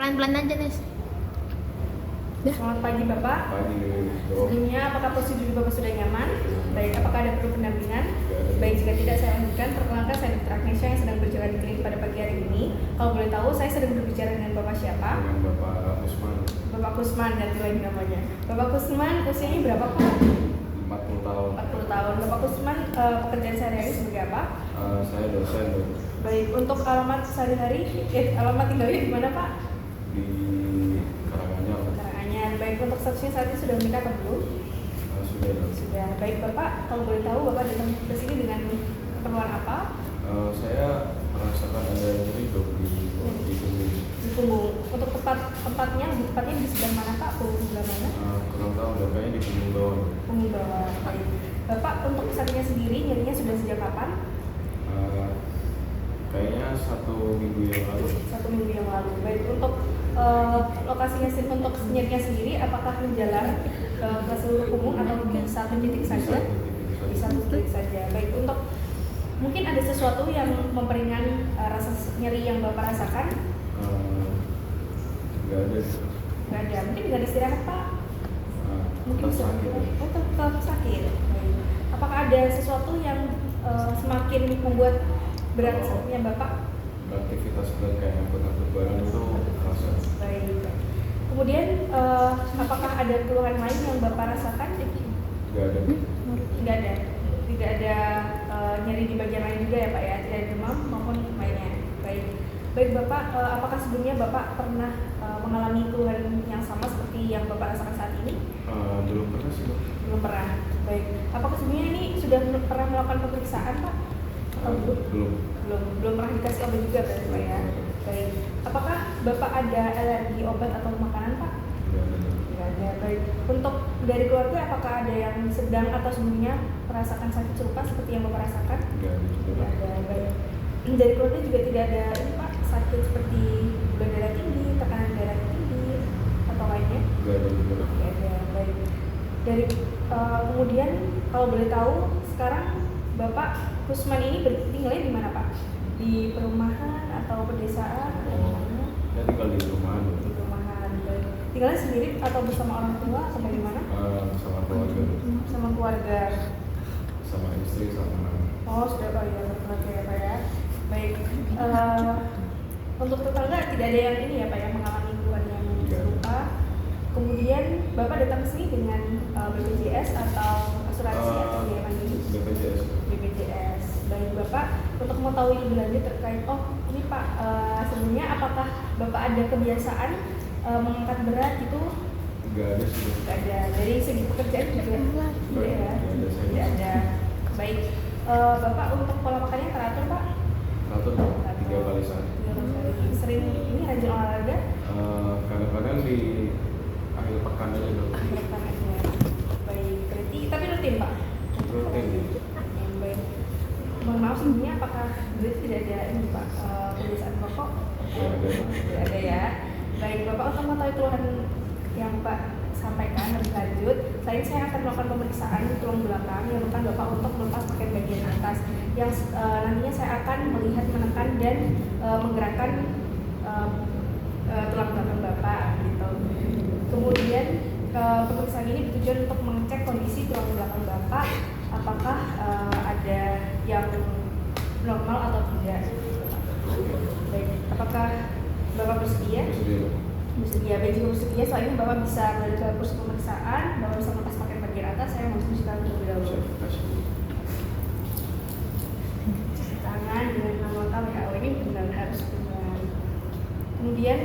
Pelan-pelan aja, Nes. Selamat pagi Bapak. Sebelumnya apakah posisi duduk Bapak sudah nyaman? Baik, apakah ada perlu pendampingan? Baik, jika tidak saya lanjutkan. Perkenalkan, saya Dr. Agnesha yang sedang berjalan di klinik pada pagi hari ini. Kalau boleh tahu, saya sedang berbicara dengan Bapak siapa? Dengan Bapak Kusman. Bapak Kusman, ganti lagi namanya. Bapak Kusman, usianya berapa Pak? 40 tahun. 40 tahun. Bapak Kusman, pekerjaan sehari-hari sebagai apa? Saya dosen Baik, untuk alamat sehari-hari, alamat tinggalnya di mana Pak? di Karanganyar. Karanganyar. Baik, untuk statusnya saat ini sudah menikah atau belum? Sudah. Sudah. Baik Bapak, kalau boleh tahu Bapak datang ke sini dengan keperluan apa? Saya merasakan ada nyeri dok di punggung. Di punggung. Untuk tempatnya di sebelah mana Pak? Punggung sebelah mana? Kurang tahu dok, kayaknya di punggung bawah. Punggung bawah. Baik. Bapak untuk sakitnya sendiri nyerinya sudah sejak kapan? Kayaknya 1 minggu yang lalu. 1 minggu yang lalu. Baik, untuk lokasinya untuk nyerinya sendiri apakah menjalar ke seluruh punggung atau di satu titik saja? Di satu titik saja. Baik, untuk mungkin ada sesuatu yang memperingan rasa nyeri yang Bapak rasakan? Nggak ada. Nggak ada. Mungkin nggak ada istirahat Pak? Mungkin Tetap bisa sakit. tetap sakit. Baik. Apakah ada sesuatu yang semakin membuat berat sakitnya Bapak? Aktivitas berat kayak angkut barang itu terasa. Baik. Kemudian apakah ada keluhan lain yang Bapak rasakan? Nggak ada. Nggak ada. Tidak ada nyeri di bagian lain juga ya Pak ya? Tidak ada demam maupun lainnya. Baik. Baik Bapak, apakah sebelumnya Bapak pernah mengalami keluhan yang sama seperti yang Bapak rasakan saat ini? Belum pernah sih dok. Belum pernah. Baik. Apakah sebelumnya ini sudah pernah melakukan pemeriksaan Pak? Atau Belum. belum pernah dikasih obat juga berarti Pak ya? Baik. Apakah Bapak ada alergi obat atau makanan Pak? Nggak ada. Tidak ada. Baik. Untuk dari keluarga apakah ada yang sedang atau sebelumnya merasakan sakit serupa seperti yang Bapak rasakan? Nggak ada juga. Tidak ada. Baik. Dari keluarga juga tidak ada ini Pak sakit seperti gula darah tinggi, tekanan darah tinggi atau lainnya? Nggak ada juga. Tidak ada. Baik. Dari kemudian kalau boleh tahu sekarang Bapak Kusman ini tinggalnya di mana Pak? Di perumahan atau pedesaan atau di mana? Saya tinggal di rumah dok. Di perumahan. Baik. Tinggalnya sendiri atau bersama orang tua atau bagaimana? Sama keluarga dok. Sama keluarga. Sama istri sama anak. Oh sudah Pak ya berkeluarga ya Pak ya. Baik. Untuk tetangga tidak ada yang ini ya Pak yang mengalami keluhan yang serupa. Kemudian Bapak datang ke sini dengan BPJS atau asuransi atau biaya mandiri? BPJS. BPJS. Baik Bapak, untuk mengetahui lebih lanjut terkait ini Pak, sebelumnya apakah Bapak ada kebiasaan mengangkat berat gitu? Nggak ada sih dok. Tidak ada. Dari segi pekerjaan juga tidak ya? Tidak ada. Baik. Bapak untuk pola makannya teratur Pak? Teratur dok. 3 kali sehari. Sering ini rajin olahraga? Kadang-kadang di akhir pekan aja dok. Makan aja. Baik. Berarti tapi rutin Pak? Rutin. Baik. Mohon maaf sebelumnya apakah berarti tidak ada ini Pak kebiasaan rokok? Tidak ada ya. Baik Bapak, untuk mengetahui keluhan yang Pak sampaikan lebih lanjut, saya akan melakukan pemeriksaan tulang belakang yang akan Bapak untuk melepas pakaian bagian atas yang nantinya saya akan melihat, menekan dan menggerakkan tulang belakang Bapak gitu. Kemudian pemeriksaan ini bertujuan untuk mengecek kondisi tulang belakang Bapak apakah ada yang normal atau tidak. Baik, apakah Bapak bersedia? Bersedia, baik jika bersedia. Setelah ini Bapak bisa berada ke kursi pemeriksaan, Bapak bisa melepas pakaian bagian atas. Saya mau diskusikan terlebih dahulu. Cuci tangan dengan anggota WHO ini benar-benar harus benar. Kemudian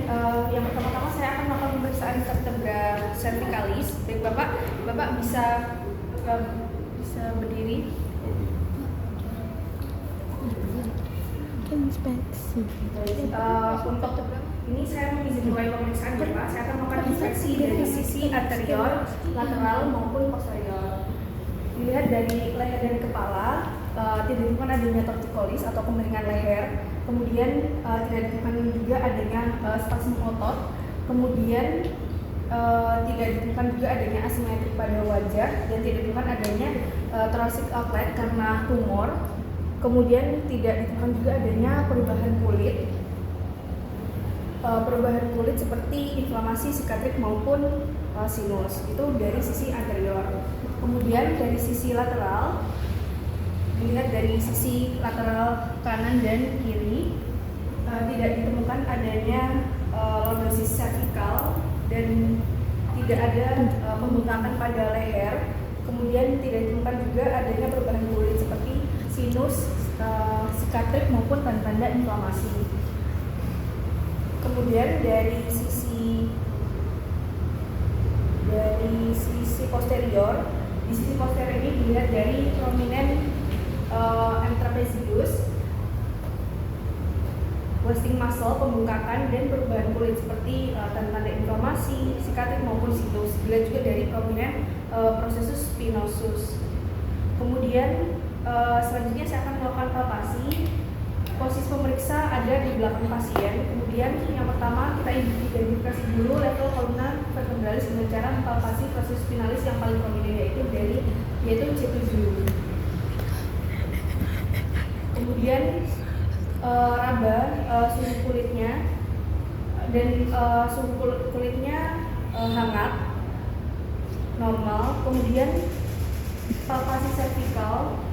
yang pertama-tama saya akan melakukan pemeriksaan vertebra cervicalis. Baik Bapak bisa berdiri. Inspeksi. Untuk ini saya mengizinkan mulai pemeriksaan Bapak. Saya akan melakukan inspeksi dari sisi anterior, lateral maupun posterior. Dilihat dari leher dan kepala, tidak ditemukan adanya tortikolis atau kemiringan leher. Kemudian tidak ditemukan juga adanya spasm otot. Kemudian tidak ditemukan juga adanya asimetri pada wajah dan tidak ditemukan adanya thoracic outlet karena tumor. Kemudian tidak ditemukan juga adanya perubahan kulit. perubahan kulit seperti inflamasi, sikatrik maupun sinus. Itu dari sisi anterior. Kemudian dari sisi lateral, dilihat dari sisi lateral kanan dan kiri, tidak ditemukan adanya lordosis cervical dan tidak ada pembengkakan pada leher. Kemudian tidak ditemukan juga adanya perubahan kulit seperti sinus, sikatrik maupun tanda-tanda inflamasi. Kemudian dari sisi posterior, di sisi posterior ini dilihat dari prominent trapezius, wasting muscle, pembengkakan dan perubahan kulit seperti tanda-tanda inflamasi, sikatrik maupun sinus. Dilihat juga dari prominent processus spinosus. Kemudian selanjutnya saya akan melakukan palpasi. Posisi pemeriksa ada di belakang pasien. Kemudian yang pertama kita identifikasi dulu level columna vertebralis dengan cara palpasi proses spinalis yang paling prominent yaitu C7. Kemudian raba suhu kulitnya dan suhu kulitnya hangat normal. Kemudian palpasi cervical.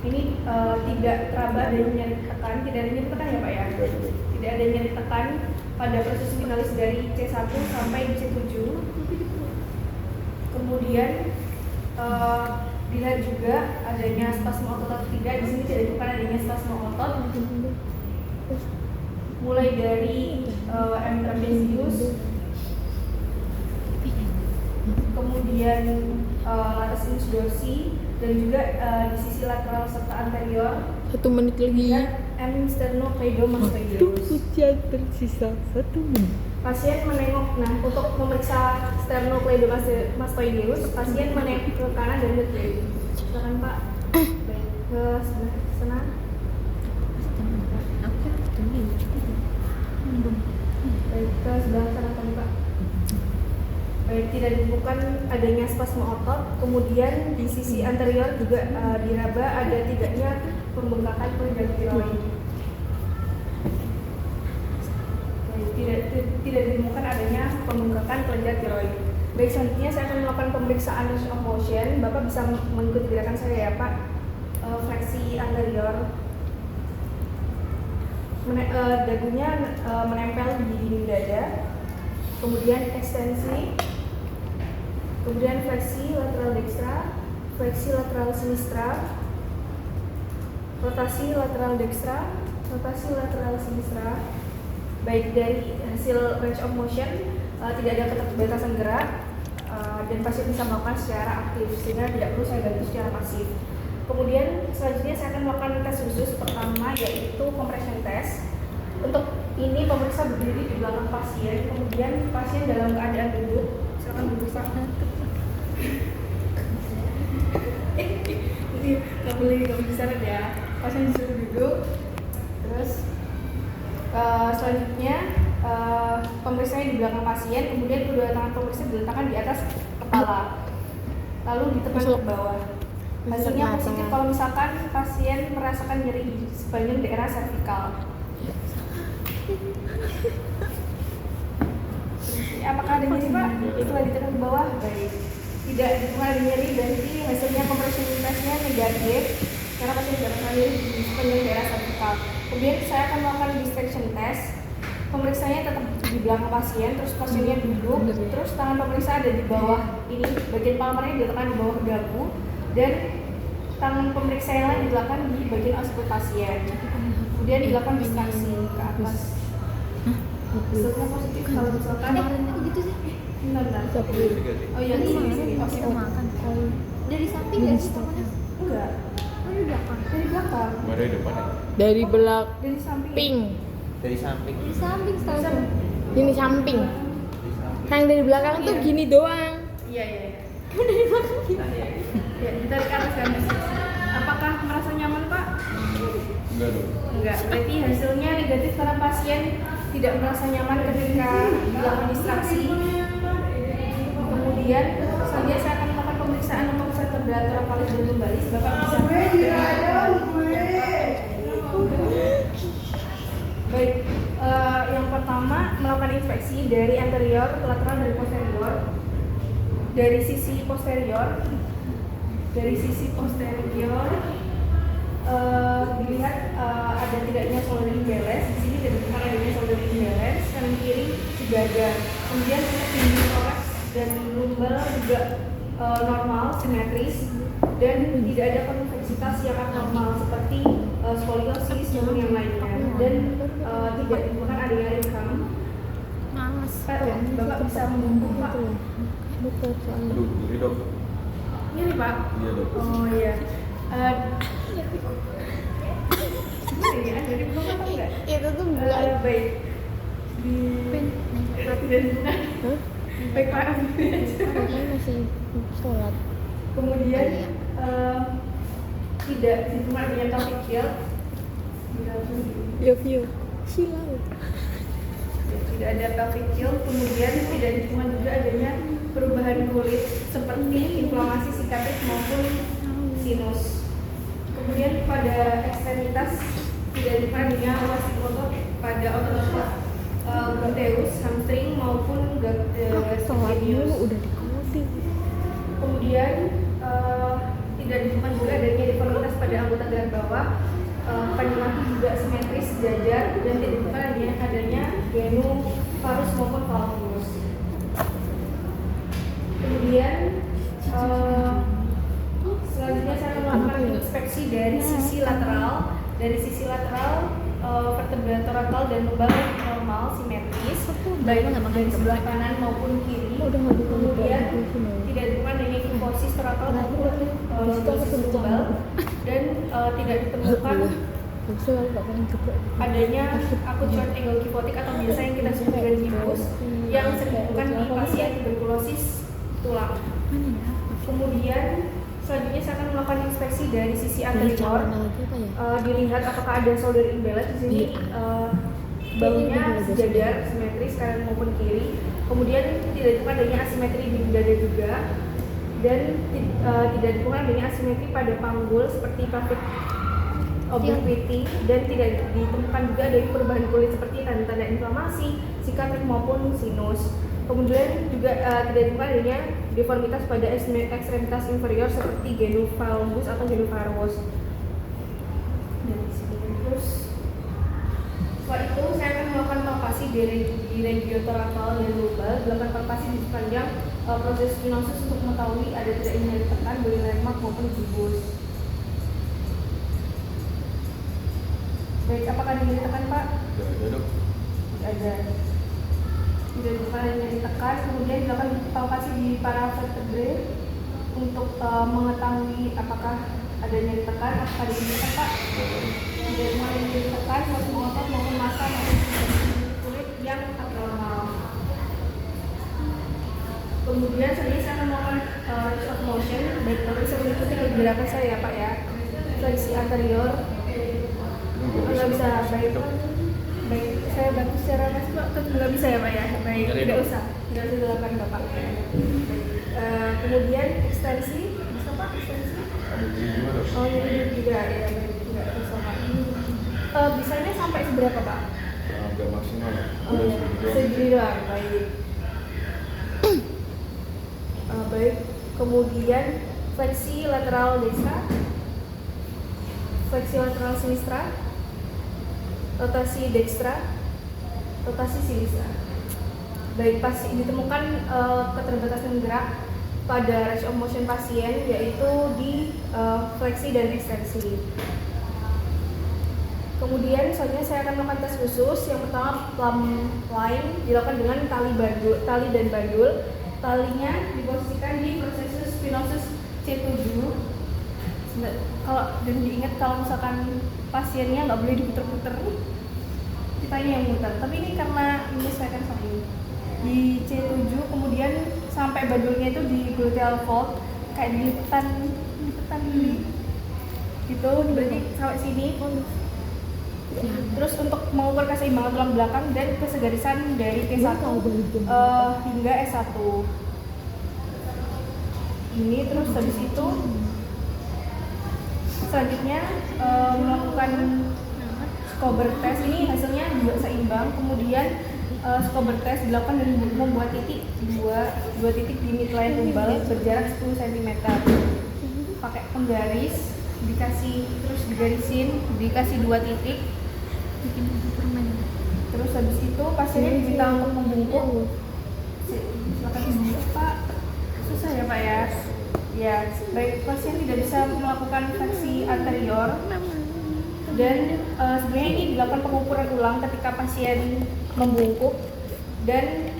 Ini tidak teraba adanya nyeri tekan, tidak ada nyeri tekan ya Pak ya? Tidak ada nyeri tekan pada proses spinalis dari C1 sampai C7. Kemudian dilihat juga adanya spasme otot atau tidak. Di sini tidak ditemukan adanya spasme otot. Mulai dari trapezius, kemudian latus sinus dorsi, dan juga di sisi lateral serta anterior. 1 menit lagi. M sternocleidomastoideus. Hujan tersisa 1 menit. Pasien menengok, nah untuk memeriksa sternocleidomastoideus, pasien menengok ke kanan dan ke kiri. Silakan Pak. Baik, ke sebelah sana. Baik, ke sebelah sana kan Pak. Baik, tidak ditemukan adanya spasme otot. Kemudian di sisi anterior juga diraba ada tidaknya pembengkakan kelenjar tiroid. Tidak ditemukan adanya pembengkakan kelenjar tiroid. Baik, selanjutnya saya akan melakukan pemeriksaan range of motion. Bapak bisa mengikuti gerakan saya ya Pak. Fleksi anterior, dagunya menempel di dinding dada. Kemudian ekstensi, kemudian fleksi lateral dextra, fleksi lateral sinistra, rotasi lateral dextra, rotasi lateral sinistra. Baik, dari hasil range of motion tidak ada keterbatasan gerak dan pasien bisa melakukan secara aktif sehingga tidak perlu saya bantu secara pasif. Kemudian selanjutnya saya akan melakukan tes khusus pertama yaitu compression test. Untuk ini pemeriksa berdiri di belakang pasien, kemudian pasien dalam keadaan duduk. Silakan duduk Pak. Nggak boleh bicara ya. Pasien disuruh duduk. Terus selanjutnya pemeriksaannya di belakang pasien, kemudian kedua tangan pemeriksa diletakkan di atas kepala, lalu ditekan ke bawah. Hasilnya positif kalau misalkan pasien merasakan nyeri di sepanjang daerah servikal. Apakah ada nyeri Pak setelah ditekan ke bawah? Baik, tidak ditemukan ada nyeri, berarti hasilnya compression testnya negatif karena pasien tidak merasakan nyeri di sepanjang daerah servikal. Kemudian saya akan melakukan distraction test. Pemeriksaannya tetap di belakang pasien, terus pasiennya duduk, terus tangan pemeriksa ada di bawah ini, bagian palmarnya diletakkan di bawah dagu, dan tangan pemeriksa yang lain diletakkan di bagian ospek pasien. Kemudian dilakukan distraksi ke atas. Hasilnya positif kalau misalkan gitu sih. bentar. Oh iya, Ini ini kita makan. Dari samping nggak sih temannya? enggak, Dari belakang. dari belakang, Dari depan ya? Dari belak dari samping. ping. Dari samping. Dari samping Bisa. setahu. Ini samping. Yang dari belakang tuh gini doang. Iya, iya. Dari belakang gitu. Nah, ya. Ya, kita ke atas kan. Apakah merasa nyaman Pak? Enggak dong. Enggak, berarti hasilnya negatif karena pasien tidak merasa nyaman ketika dilakukan distraksi. Kemudian selanjutnya saya akan melakukan pemeriksaan untuk vertebra thoracalis dan lumbalis. Bapak bisa inspeksi dari anterior, lateral, dan posterior. Dari sisi posterior, dilihat ada tidaknya shoulder imbalance. Di sini ditemukan adanya shoulder imbalance. Kanan kiri juga ada. Kemudian untuk tinggi thorax dan lumbar juga normal, simetris, dan tidak ada konveksitas yang abnormal seperti skoliosis maupun yang lainnya. Dan tidak ditemukan adanya ringkang. Males. Bapak bisa membantu Pak? Betul soalnya. Aduh, jadi dok. Ini Pak. Iya dok. Oh iya. Ini ada di bawah apa enggak? Itu tuh bukan. Baik. Tidak bukan. Hah? Baik Pak. Kan masih sholat. Kemudian tidak ditemukan adanya pelvic shield. Love you. Silau. Tidak ada pelvic shield. Kemudian tidak ditemukan juga adanya perubahan kulit seperti inflamasi sikatif maupun sinus. Kemudian pada ekstremitas tidak ditemukan adanya osteotob pada otot gluteus, hamstring maupun Sholatnya gluteus. udah dikoding. Kemudian tidak ditemukan juga adanya deformitas pada anggota gerak bawah. Panjang kaki juga simetris, sejajar, dan tidak ditemukan adanya genu-varus maupun valgus. Kemudian selanjutnya saya akan melakukan inspeksi dari sisi lateral. Dari sisi lateral, vertebra torakal dan lumbar normal, simetris, baik dari sebelah kanan maupun kiri. Kemudian tidak ditemukan adanya kyphosis torakal maupun lordosis lumbal, dan tidak ditemukan adanya akut short angle kyphotic atau biasa yang kita sebut dengan kyphus yang sering ditemukan di pasien tuberkulosis tulang. Kemudian selanjutnya saya akan melakukan inspeksi dari sisi anterior. Dilihat apakah ada shoulder imbalance di sini. Bahunya sejajar, simetris kanan maupun kiri. Kemudian tidak ditemukan adanya asimetri di dada juga, dan tidak ditemukan adanya asimetri pada panggul seperti pelvic obliquity, dan tidak ditemukan juga adanya perubahan kulit seperti tanda-tanda inflamasi, sikatif maupun sinus. Kemudian juga tidak ditemukan adanya deformitas pada ekstremitas inferior seperti genu-valgus atau genu-varus. Terus setelah itu saya akan melakukan palpasi di regio torakal dan lumbar, melakukan palpasi di sepanjang proses stenosis untuk mengetahui ada tidaknya nyeri tekan, beri lemak maupun jubus. Baik, apakah ada nyeri tekan Pak? Tidak ada dok. Tidak ada. Tidak ditemukan adanya nyeri tekan. Kemudian dilakukan palpasi di para vertebrae untuk mengetahui apakah ada nyeri tekan, apakah ada nyeri tekan Pak? Tidak ditemukan adanya nyeri tekan, maupun otot maupun massa maupun kulit yang abnormal. Kemudian selanjutnya saya akan melakukan range of motion. Baik, Bapak bisa mengikuti di belakang saya ya Pak ya. Fleksi anterior. Nggak bisa, baik, saya bantu secara masih Pak, nggak bisa ya Pak ya? Baik, tidak usah dilakukan Bapak. Kemudian ekstensi, bisa Pak ekstensi? Oh ini juga ya, nggak bisa Pak. Bisanya sampai seberapa Pak? Agak maksimal. Oh ya, segini doang, baik. Baik, kemudian fleksi lateral dextra, fleksi lateral sinistra, rotasi dextra, rotasi sinistra. Baik, pasti ditemukan keterbatasan gerak pada range of motion pasien, yaitu di fleksi dan ekstensi. Kemudian selanjutnya saya akan melakukan tes khusus. Yang pertama plumb line dilakukan dengan tali dan bandul. Talinya diposisikan di prosesus spinosus C7. Dan diingat kalau misalkan pasiennya nggak boleh diputer-puter, kitanya yang muter. Tapi ini karena menyesuaikan sama ini di C7, kemudian sampai bandulnya itu di gluteal fold, kayak dilipetan gini gitu, berarti sampai sini. Terus untuk mengukur keseimbangan tulang belakang dan kesegarisan dari T1 hingga S1 ini. Terus habis itu selanjutnya melakukan Kober test, ini hasilnya juga seimbang. Kemudian scuba test dilakukan dengan membuat dua titik di midline tumbal berjarak 10 cm. Pakai penggaris, terus dikasih 2 titik. Bikin lagi permen. Terus habis itu pasiennya diminta untuk membungkuk. Silakan dibungkuk Pak. Susah ya Pak ya. Ya, baik, pasien tidak bisa melakukan fleksi anterior dan sebenarnya ini dilakukan pengukuran ulang ketika pasien membungkuk dan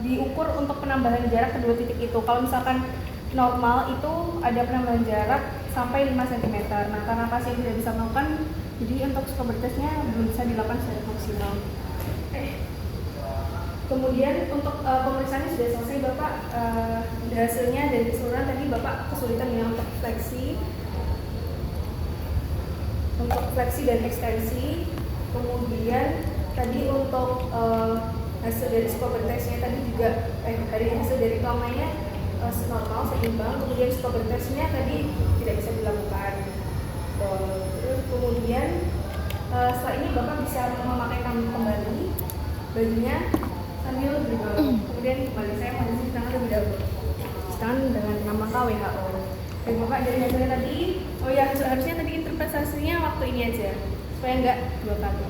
diukur untuk penambahan jarak kedua titik itu. Kalau misalkan normal itu ada penambahan jarak sampai 5 cm. Nah, karena pasien tidak bisa melakukan, jadi untuk scuba testnya belum bisa dilakukan secara maksimal. Kemudian untuk pemeriksaannya sudah selesai Bapak. Hasilnya dari keseluruhan tadi Bapak kesulitan ya untuk fleksi dan ekstensi. Kemudian tadi untuk hasil dari scuba testnya tadi juga dari hasil dari kelamanya normal seimbang. Kemudian scuba testnya tadi tidak bisa dilakukan. Terus kemudian setelah ini Bapak bisa memakai kembali bajunya sambil berdiri. Kemudian kembali saya mencuci tangan lebih dahulu. Tangan dengan nama WHO. Dan Bapak dari hasilnya tadi, oh ya harusnya tadi interpretasinya waktu ini aja supaya enggak 2 kali.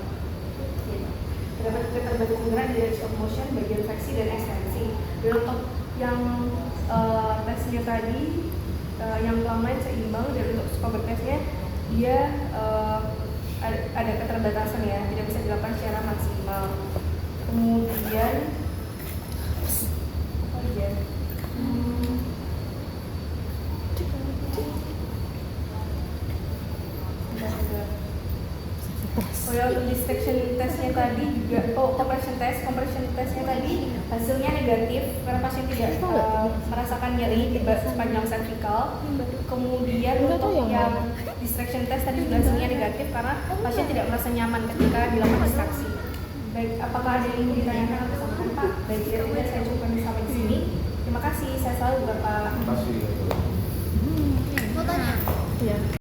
Terdapat keterbatasan gerak dari stop motion bagian fleksi dan ekstensi. Dan untuk yang tesnya tadi yang kelamin seimbang, dan untuk scuba testnya dia ada keterbatasan ya, tidak bisa dilakukan secara maksimal. Kemudian untuk distraction testnya tadi juga, compression testnya tadi hasilnya negatif karena pasien tidak merasakan nyeri di sepanjang cervical. Kemudian untuk yang distraction test tadi juga hasilnya negatif karena pasien tidak merasa nyaman ketika dilakukan distraksi. Baik, apakah ada yang ingin ditanyakan atau sampaikan Pak? Baik, tidak saya cukupkan sampai di sini. Terima kasih, saya selalu Bapak. Terima kasih. Mau tanya? Ya.